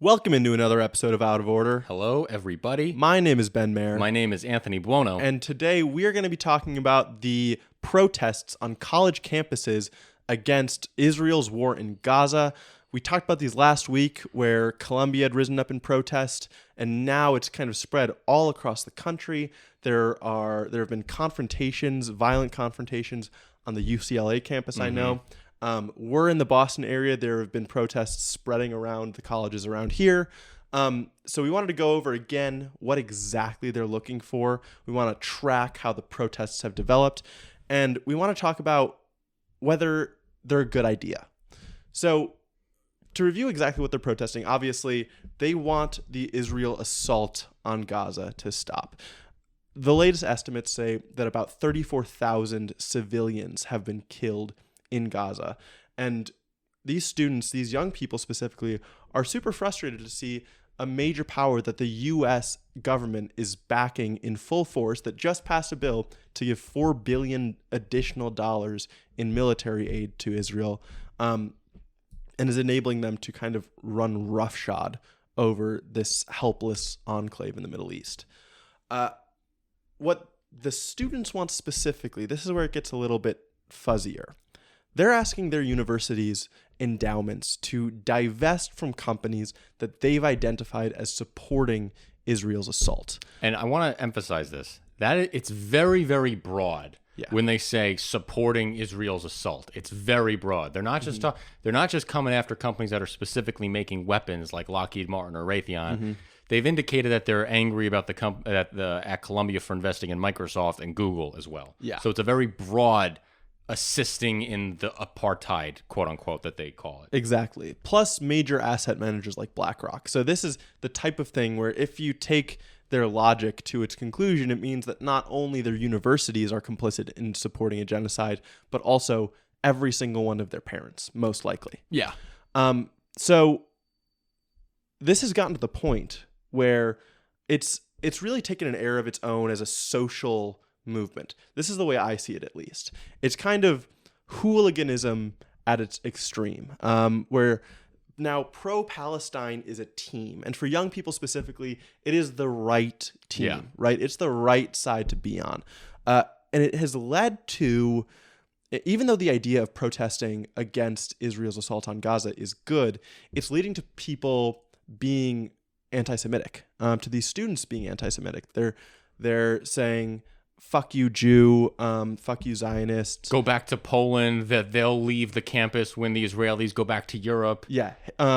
Welcome into another episode of Out of Order. Hello, everybody. My name is Ben Mayer. My name is Anthony Buono. And today we are going to be talking about the protests on college campuses against Israel's war in Gaza. We talked about these last week where Columbia had risen up in protest, and now it's kind of spread all across the country. There have been confrontations, violent confrontations on the UCLA campus, I know. We're in the Boston area. There have been protests spreading around the colleges around here. So we wanted to go over again what exactly they're looking for. We want to track how the protests have developed. And we want to talk about whether they're a good idea. So to review exactly what they're protesting, obviously they want the Israel assault on Gaza to stop. The latest estimates say that about 34,000 civilians have been killed in Gaza. And these students, these young people specifically, are super frustrated to see a major power that the U.S. government is backing in full force that just passed a bill to give $4 billion additional dollars in military aid to Israel, and is enabling them to kind of run roughshod over this helpless enclave in the Middle East. What the students want specifically, this is where it gets a little bit fuzzier. They're asking their universities' endowments to divest from companies that they've identified as supporting Israel's assault. And I want to emphasize this, that it's very, very broad when they say supporting Israel's assault. It's very broad. They're not just they're not just coming after companies that are specifically making weapons like Lockheed Martin or Raytheon. They've indicated that they're angry about at Columbia for investing in Microsoft and Google as well. Yeah. So it's a very broad assisting in the apartheid, quote unquote, that they call it. Exactly. Plus major asset managers like BlackRock. So this is the type of thing where if you take their logic to its conclusion, it means that not only their universities are complicit in supporting a genocide, but also every single one of their parents, most likely. Yeah. So this has gotten to the point where it's really taken an air of its own as a social movement. This is the way I see it, at least. It's kind of hooliganism at its extreme, where now pro-Palestine is a team. And for young people specifically, it is the right team, right? It's the right side to be on. And it has led to, even though the idea of protesting against Israel's assault on Gaza is good, it's leading to people being anti-Semitic, to these students being anti-Semitic. They're saying, fuck you, Jew, fuck you, Zionists. Go back to Poland, that they'll leave the campus when the Israelis go back to Europe. Yeah.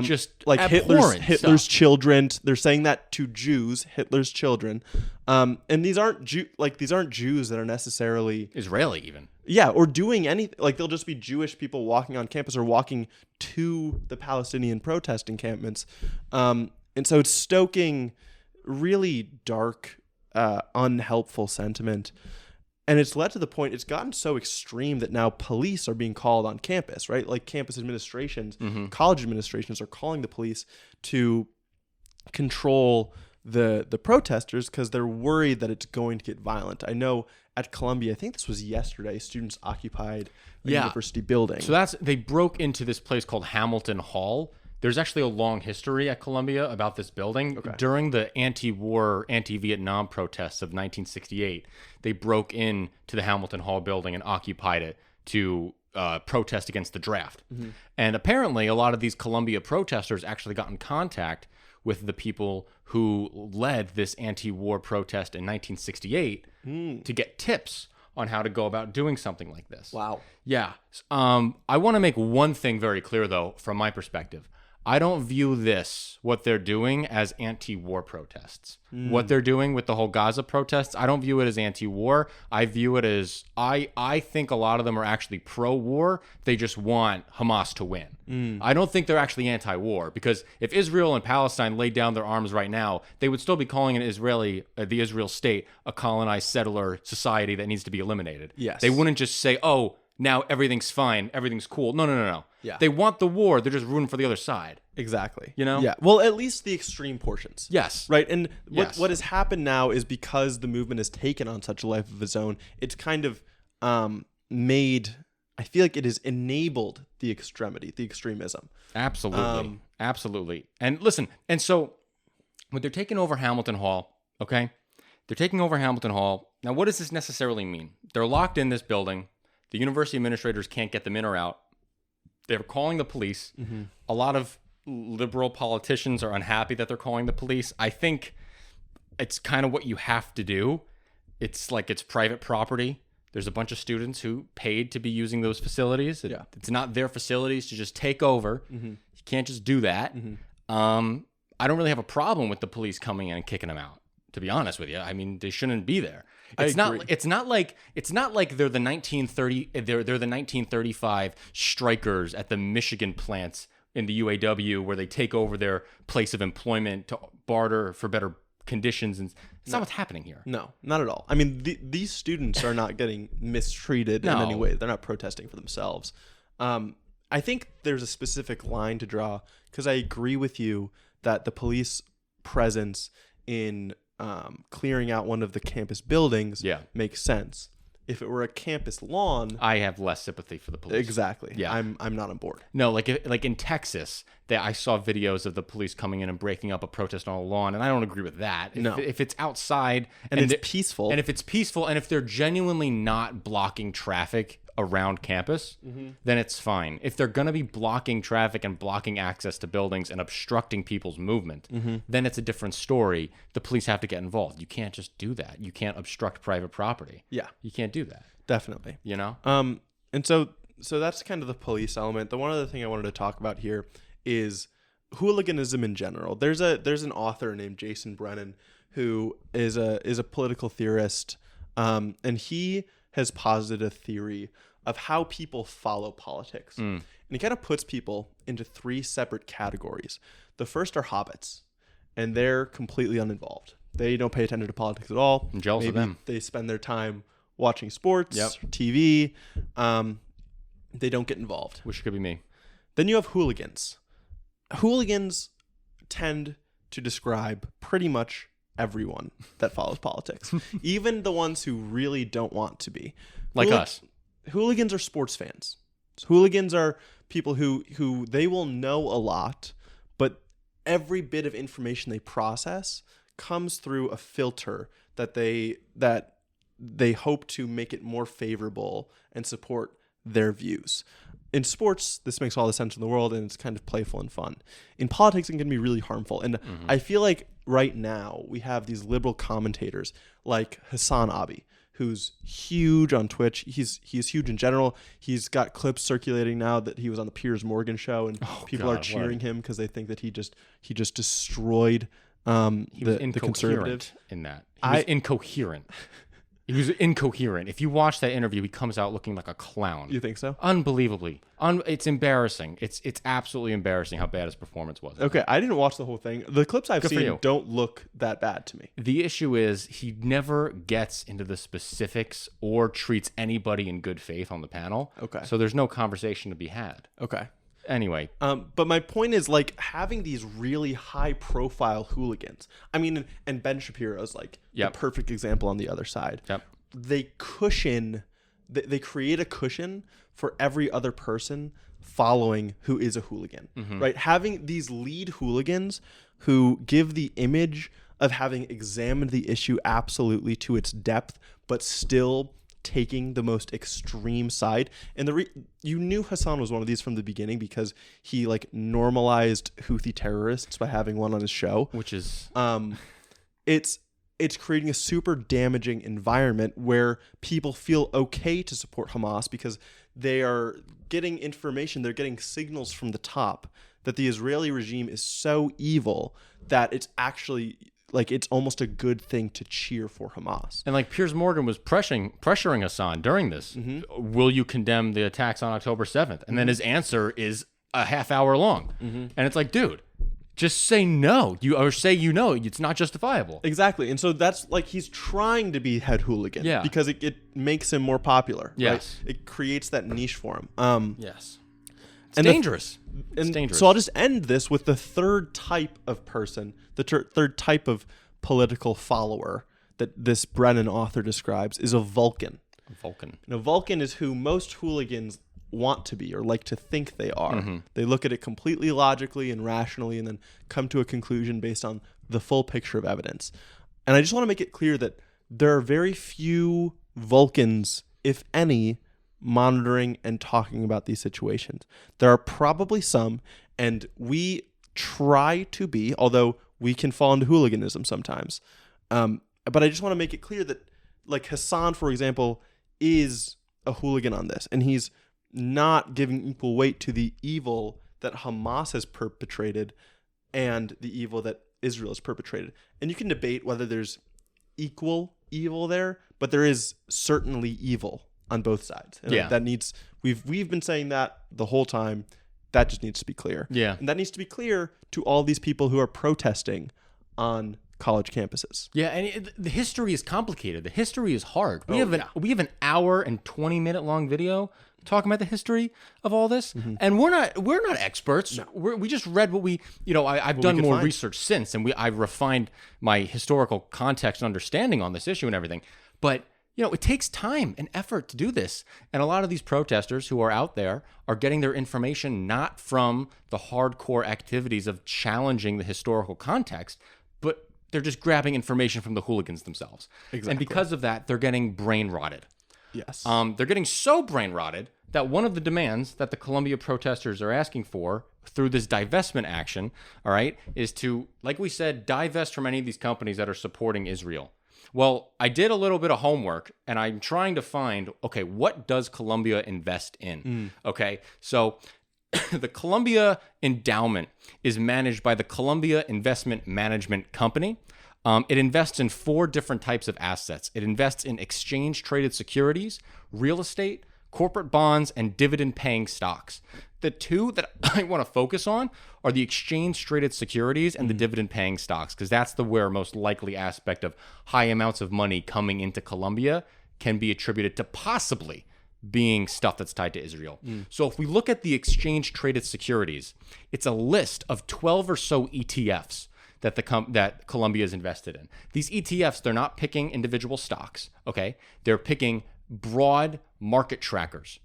Just like Hitler's stuff. Children. They're saying that to Jews, Hitler's children. And these aren't Jews that are necessarily Israeli even. Yeah, or doing anything. Like they'll just be Jewish people walking on campus or walking to the Palestinian protest encampments. And so it's stoking really dark, unhelpful sentiment. And it's led to the point, it's gotten so extreme that now police are being called on campus, right? Like campus administrations, college administrations are calling the police to control the protesters because they're worried that it's going to get violent. I know at Columbia, I think this was yesterday, students occupied a university building. So they broke into this place called Hamilton Hall. There's actually a long history at Columbia about this building. Okay. During the anti-war, anti-Vietnam protests of 1968, they broke in to the Hamilton Hall building and occupied it to protest against the draft. And apparently, a lot of these Columbia protesters actually got in contact with the people who led this anti-war protest in 1968 to get tips on how to go about doing something like this. Wow. Yeah. I want to make one thing very clear, though, from my perspective. I don't view what they're doing, as anti-war protests. What they're doing with the whole Gaza protests, I don't view it as anti-war. I view it as, I think a lot of them are actually pro-war. They just want Hamas to win. I don't think they're actually anti-war, because if Israel and Palestine laid down their arms right now, they would still be calling the Israel state a colonized settler society that needs to be eliminated. Yes. They wouldn't just say, oh, now everything's fine, everything's cool. No. Yeah. They want the war. They're just rooting for the other side. Exactly. You know? Yeah. Well, at least the extreme portions. Yes. Right. And what has happened now is because the movement has taken on such a life of its own, it's kind of made, I feel like it has enabled the extremism. Absolutely. Absolutely. And listen, and so when they're taking over Hamilton Hall, okay? They're taking over Hamilton Hall. Now, what does this necessarily mean? They're locked in this building. The university administrators can't get them in or out. They're calling the police. Mm-hmm. A lot of liberal politicians are unhappy that they're calling the police. I think it's kind of what you have to do. It's like it's private property. There's a bunch of students who paid to be using those facilities. It's not their facilities to just take over. Mm-hmm. You can't just do that. Mm-hmm. I don't really have a problem with the police coming in and kicking them out, to be honest with you. I mean, they shouldn't be there. It's not like they're the 1935 strikers at the Michigan plants in the UAW where they take over their place of employment to barter for better conditions, and it's not what's happening here. No, not at all. I mean, these students are not getting mistreated in any way. They're not protesting for themselves. I think there's a specific line to draw, because I agree with you that the police presence in clearing out one of the campus buildings makes sense. If it were a campus lawn, I have less sympathy for the police. Exactly. Yeah, I'm not on board. No, like in Texas, I saw videos of the police coming in and breaking up a protest on a lawn, and I don't agree with that. If it's outside and it's peaceful, and if they're genuinely not blocking traffic around campus, then it's fine. If they're going to be blocking traffic and blocking access to buildings and obstructing people's movement, then it's a different story. The police have to get involved. You can't just do that. You can't obstruct private property. Yeah. You can't do that. Definitely. You know? And so that's kind of the police element. The one other thing I wanted to talk about here is hooliganism in general. There's an author named Jason Brennan who is a political theorist, and he has posited a theory of how people follow politics. And he kind of puts people into three separate categories. The first are hobbits, and they're completely uninvolved. They don't pay attention to politics at all. I'm jealous of them. They spend their time watching sports, TV. They don't get involved. Wish it could be me. Then you have hooligans. Hooligans tend to describe pretty much everyone that follows politics, even the ones who really don't want to be. Like us. Hooligans are sports fans. Hooligans are people who they will know a lot, but every bit of information they process comes through a filter that they hope to make it more favorable and support their views. In sports, this makes all the sense in the world, and it's kind of playful and fun. In politics, it can be really harmful. And I feel like right now we have these liberal commentators like Hassan Abi, who's huge on Twitch. He's huge in general. He's got clips circulating now that he was on the Piers Morgan show, and people are cheering him because they think that he just destroyed the conservative. In that, he was incoherent. He was incoherent. If you watch that interview, he comes out looking like a clown. You think so? Unbelievably. It's embarrassing. It's absolutely embarrassing how bad his performance was. Okay, I didn't watch the whole thing. The clips I've seen don't look that bad to me. The issue is he never gets into the specifics or treats anybody in good faith on the panel. Okay. So there's no conversation to be had. Okay. Anyway. But my point is, like, having these really high-profile hooligans. I mean, and Ben Shapiro's, like, the perfect example on the other side. Yep. They create a cushion for every other person following who is a hooligan, right? Having these lead hooligans who give the image of having examined the issue absolutely to its depth, but still taking the most extreme side. And you knew Hassan was one of these from the beginning because he like normalized Houthi terrorists by having one on his show, which is it's creating a super damaging environment where people feel okay to support Hamas because they are getting information, they're getting signals from the top that the Israeli regime is so evil that it's actually like it's almost a good thing to cheer for Hamas. And like Piers Morgan was pressuring Hassan during this. Will you condemn the attacks on October 7th? And then his answer is a half hour long. And it's like, dude, just say no. It's not justifiable. Exactly. And so that's like he's trying to be head hooligan because it makes him more popular. Yes. Right? It creates that niche for him. Yes. It's dangerous. It's dangerous. So I'll just end this with the third type of person, the third type of political follower that this Brennan author describes is a Vulcan. A Vulcan. And a Vulcan is who most hooligans want to be or like to think they are. They look at it completely logically and rationally and then come to a conclusion based on the full picture of evidence. And I just want to make it clear that there are very few Vulcans, if any, monitoring and talking about these situations. There are probably some, and we try to be, although we can fall into hooliganism sometimes. But I just want to make it clear that, like, Hassan, for example, is a hooligan on this, and he's not giving equal weight to the evil that Hamas has perpetrated and the evil that Israel has perpetrated. And you can debate whether there's equal evil there, but there is certainly evil on both sides. And that needs, we've been saying that the whole time. That just needs to be clear. Yeah. And that needs to be clear to all these people who are protesting on college campuses. Yeah, and the history is complicated. The history is hard. We have an hour and 20-minute long video talking about the history of all this, and we're not experts. No. We just read what we, I've done more research since, and I've refined my historical context and understanding on this issue and everything. But it takes time and effort to do this. And a lot of these protesters who are out there are getting their information not from the hardcore activities of challenging the historical context, but they're just grabbing information from the hooligans themselves. Exactly. And because of that, they're getting brain rotted. Yes. They're getting so brain rotted that one of the demands that the Columbia protesters are asking for through this divestment action, all right, is to, like we said, divest from any of these companies that are supporting Israel. Well, I did a little bit of homework, and I'm trying to find, okay, what does Columbia invest in? Okay, so the Columbia Endowment is managed by the Columbia Investment Management Company. It invests in 4 different types of assets. It invests in exchange-traded securities, real estate, corporate bonds, and dividend-paying stocks. The 2 that I want to focus on are the exchange-traded securities and the dividend-paying stocks, because that's the where most likely aspect of high amounts of money coming into Columbia can be attributed to possibly being stuff that's tied to Israel. So if we look at the exchange-traded securities, it's a list of 12 or so ETFs that Columbia is invested in. These ETFs, they're not picking individual stocks, okay? They're picking broad market trackers.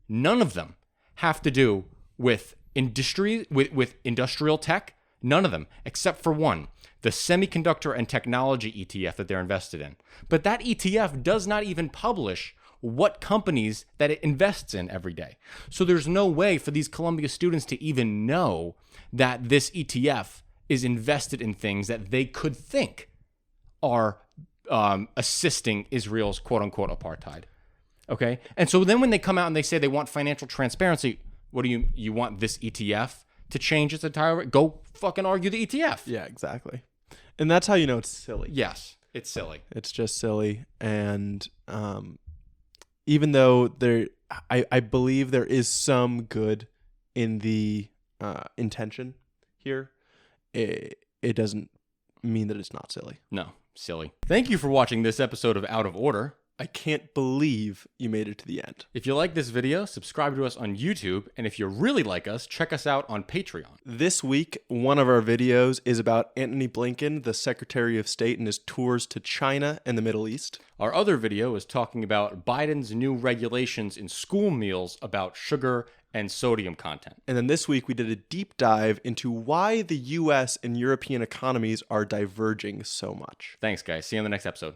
None of them have to do with industry, with industrial tech. None of them, except for one, the semiconductor and technology ETF that they're invested in. But that ETF does not even publish what companies that it invests in every day. So there's no way for these Columbia students to even know that this ETF is invested in things that they could think are assisting Israel's quote-unquote apartheid. Okay? And so then when they come out and they say they want financial transparency, what do you want this ETF to change its entire... Go fucking argue the ETF. Yeah, exactly. And that's how you know it's silly. Yes, it's silly. It's just silly. And even though I believe there is some good in the intention here, it doesn't mean that it's not silly. No, silly. Thank you for watching this episode of Out of Order. I can't believe you made it to the end. If you like this video, subscribe to us on YouTube, and if you really like us, check us out on Patreon. This week, one of our videos is about Antony Blinken, the Secretary of State, and his tours to China and the Middle East. Our other video is talking about Biden's new regulations in school meals about sugar and sodium content. And then this week, we did a deep dive into why the U.S. and European economies are diverging so much. Thanks, guys. See you in the next episode.